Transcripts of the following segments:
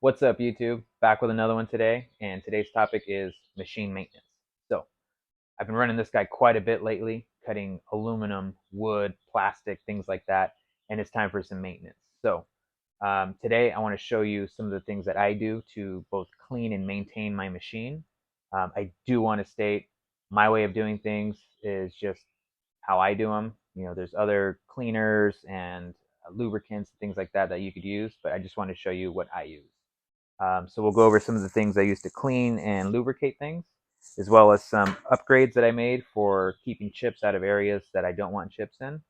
What's up, YouTube? Back with another one today, and today's topic is machine maintenance. So, I've been running this guy quite a bit lately, cutting aluminum, wood, plastic, things like that, and it's time for some maintenance. So, today I want to show you some of the things that I do to both clean and maintain my machine. I do want to state my way of doing things is just how I do them. There's other cleaners and lubricants and things like that that you could use, but I just want to show you what I use. So we'll go over some of the things I use to clean and lubricate things, as well as some upgrades that I made for keeping chips out of areas that I don't want chips in.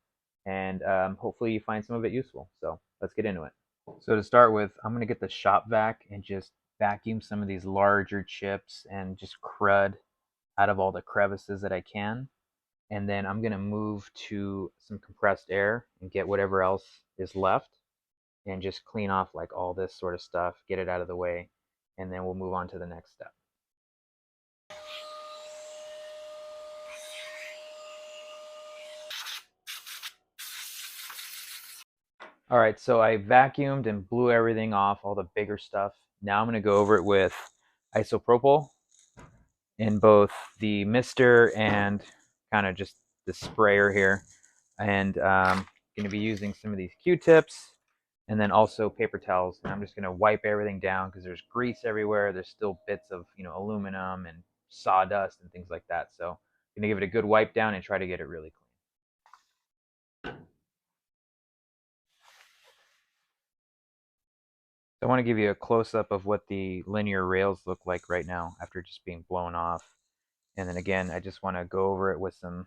And hopefully you find some of it useful. So let's get into it. So to start with, I'm going to get the shop vac and just vacuum some of these larger chips and just crud out of all the crevices that I can. And then I'm going to move to some compressed air and get whatever else is left and just clean off like all this sort of stuff, get it out of the way, and then we'll move on to the next step. All right, so I vacuumed and blew everything off, all the bigger stuff. Now I'm going to go over it with isopropyl in both the mister and kind of just the sprayer here. And going to be using some of these Q-tips and then also paper towels. And I'm just going to wipe everything down because there's grease everywhere. There's still bits of aluminum and sawdust and things like that. So I'm going to give it a good wipe down and try to get it really clean. So I want to give you a close-up of what the linear rails look like right now after just being blown off. And then again, I just want to go over it with some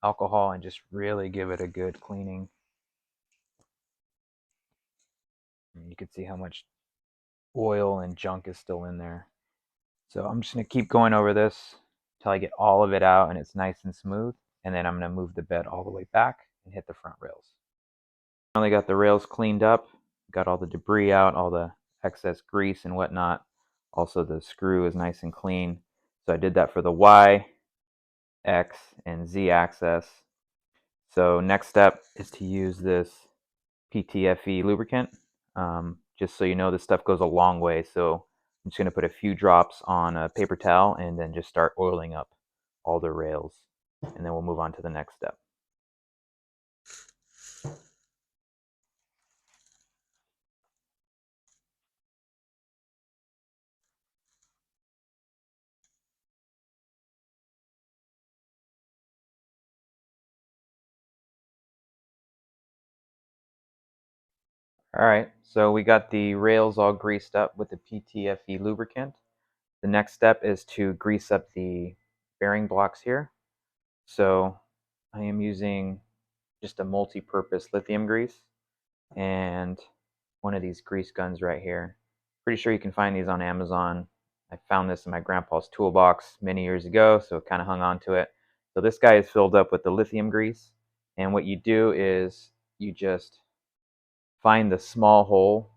alcohol and just really give it a good cleaning. And you can see how much oil and junk is still in there. So I'm just going to keep going over this until I get all of it out and it's nice and smooth. And then I'm going to move the bed all the way back and hit the front rails. Finally got the rails cleaned up, got all the debris out, all the excess grease and whatnot. Also the screw is nice and clean. So I did that for the Y, X, and Z axis. So next step is to use this PTFE lubricant. Just so you know, this stuff goes a long way. So I'm just going to put a few drops on a paper towel and then just start oiling up all the rails. And then we'll move on to the next step. All right, so we got the rails all greased up with the PTFE lubricant. The next step is to grease up the bearing blocks here. So I am using just a multi-purpose lithium grease and one of these grease guns right here. Pretty sure you can find these on Amazon. I found this in my grandpa's toolbox many years ago, so it kind of hung on to it. So this guy is filled up with the lithium grease, and what you do is you just find the small hole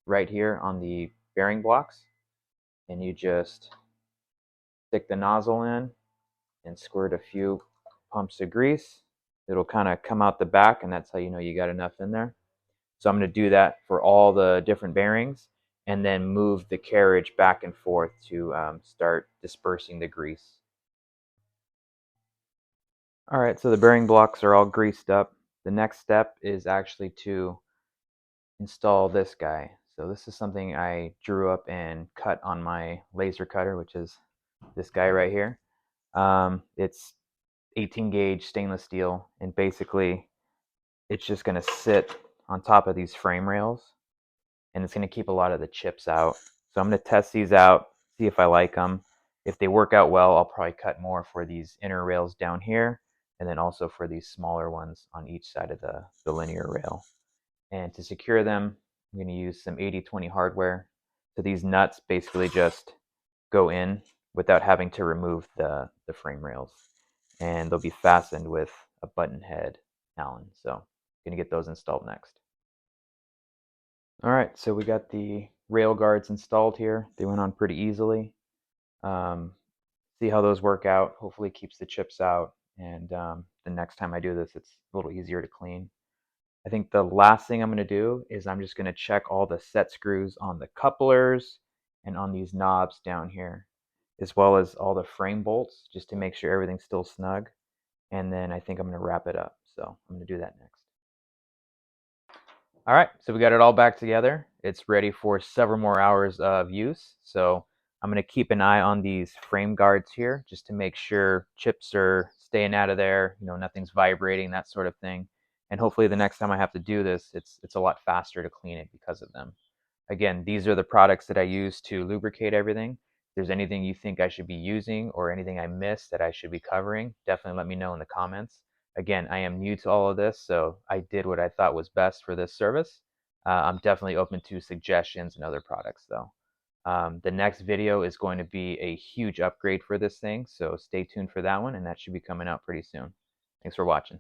right here on the bearing blocks, and you just stick the nozzle in and squirt a few pumps of grease. It'll kind of come out the back, and that's how you know you got enough in there. So I'm going to do that for all the different bearings and then move the carriage back and forth to start dispersing the grease. All right, so the bearing blocks are all greased up. The next step is actually to install this guy. So this is something I drew up and cut on my laser cutter, which is this guy right here. It's 18 gauge stainless steel, and basically it's just going to sit on top of these frame rails, and it's going to keep a lot of the chips out. So I'm going to test these out, see if I like them. If they work out well, I'll probably cut more for these inner rails down here, and then also for these smaller ones on each side of the linear rail. And to secure them, I'm going to use some 80/20 hardware. So these nuts basically just go in without having to remove the frame rails. And they'll be fastened with a button head Allen. So I'm going to get those installed next. All right, so we got the rail guards installed here. They went on pretty easily. See how those work out. Hopefully it keeps the chips out. And the next time I do this, it's a little easier to clean. I think the last thing I'm going to do is I'm just going to check all the set screws on the couplers and on these knobs down here, as well as all the frame bolts, just to make sure everything's still snug. And then I think I'm going to wrap it up. So I'm going to do that next. All right, so we got it all back together. It's ready for several more hours of use. So I'm going to keep an eye on these frame guards here just to make sure chips are staying out of there, nothing's vibrating, that sort of thing. And hopefully the next time I have to do this, it's a lot faster to clean it because of them. Again, these are the products that I use to lubricate everything. If there's anything you think I should be using or anything I missed that I should be covering, definitely let me know in the comments. Again, I am new to all of this, so I did what I thought was best for this service. I'm definitely open to suggestions and other products though. The next video is going to be a huge upgrade for this thing, so stay tuned for that one, and that should be coming out pretty soon. Thanks for watching.